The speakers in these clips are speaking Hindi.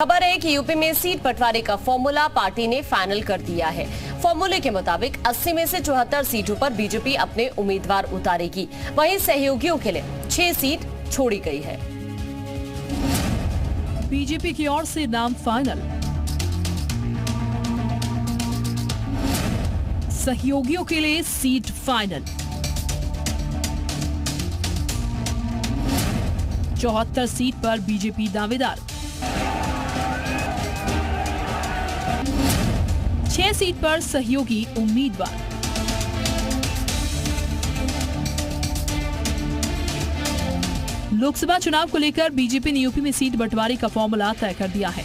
खबर है कि यूपी में सीट बंटवारे का फॉर्मूला पार्टी ने फाइनल कर दिया है। फॉर्मूले के मुताबिक 80 में से 74 सीटों पर बीजेपी अपने उम्मीदवार उतारेगी, वहीं सहयोगियों के लिए 6 सीट छोड़ी गई है। बीजेपी की ओर से नाम फाइनल, सहयोगियों के लिए सीट फाइनल। 74 सीट पर बीजेपी दावेदार, 6 सीट पर सहयोगी उम्मीदवार। लोकसभा चुनाव को लेकर बीजेपी ने यूपी में सीट बंटवारे का फॉर्मूला तय कर दिया है।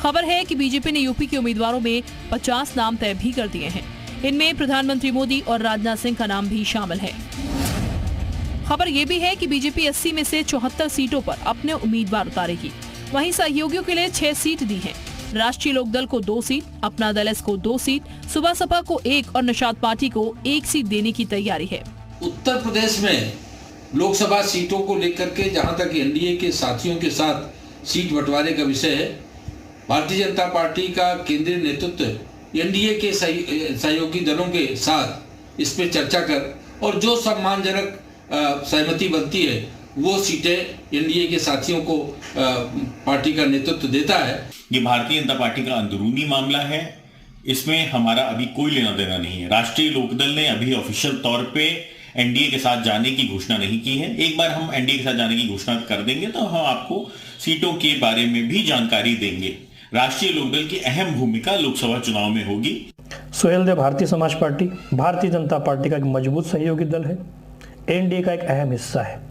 खबर है कि बीजेपी ने यूपी के उम्मीदवारों में 50 नाम तय भी कर दिए हैं। इनमें प्रधानमंत्री मोदी और राजनाथ सिंह का नाम भी शामिल है। खबर ये भी है कि बीजेपी 80 में से 74 सीटों पर अपने उम्मीदवार उतारेगी, वहीं सहयोगियों के लिए 6 सीट दी है। राष्ट्रीय लोकदल को 2 सीट, अपना दल एस को 2 सीट, सुबह सपा को 1 और निषाद पार्टी को 1 सीट देने की तैयारी है। उत्तर प्रदेश में लोकसभा सीटों को लेकर के जहां तक एनडीए के साथियों के साथ सीट बंटवारे का विषय है, भारतीय जनता पार्टी का केंद्रीय नेतृत्व एनडीए के सहयोगी दलों के साथ इस पे चर्चा कर और जो सम्मानजनक सहमति बनती है वो सीटें एनडीए के साथियों को पार्टी का नेतृत्व देता है। ये भारतीय जनता पार्टी का अंदरूनी मामला है, इसमें हमारा अभी कोई लेना देना नहीं है। राष्ट्रीय लोकदल ने अभी ऑफिशियल तौर पे एनडीए के साथ जाने की घोषणा नहीं की है। एक बार हम एनडीए के साथ जाने की घोषणा कर देंगे तो हम आपको सीटों के बारे में भी जानकारी देंगे। राष्ट्रीय लोकदल की अहम भूमिका लोकसभा चुनाव में होगी। सुहेल देव भारतीय समाज पार्टी भारतीय जनता पार्टी का एक मजबूत सहयोगी दल है, एनडीए का एक अहम हिस्सा है।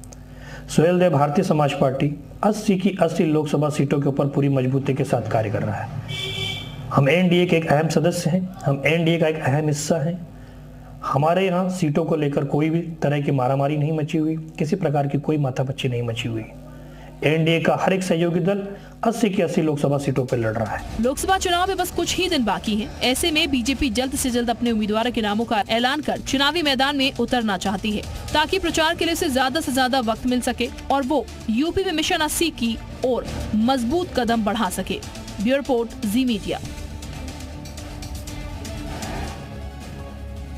सुहेल देव भारतीय समाज पार्टी 80 की 80 लोकसभा सीटों के ऊपर पूरी मजबूती के साथ कार्य कर रहा है। हम एनडीए के एक अहम सदस्य हैं, हम एनडीए का एक अहम हिस्सा हैं। हमारे यहाँ सीटों को लेकर कोई भी तरह की मारामारी नहीं मची हुई, किसी प्रकार की कोई माथापच्ची नहीं मची हुई। एनडीए का हर एक सहयोगी दल 80 की 80 लोकसभा सीटों पर लड़ रहा है। लोकसभा चुनाव में बस कुछ ही दिन बाकी हैं। ऐसे में बीजेपी जल्द से जल्द अपने उम्मीदवारों के नामों का ऐलान कर चुनावी मैदान में उतरना चाहती है, ताकि प्रचार के लिए उसे ज्यादा से ज्यादा वक्त मिल सके और वो यूपी में मिशन 80 की ओर मजबूत कदम बढ़ा सके। ब्यूरो रिपोर्ट, जी मीडिया।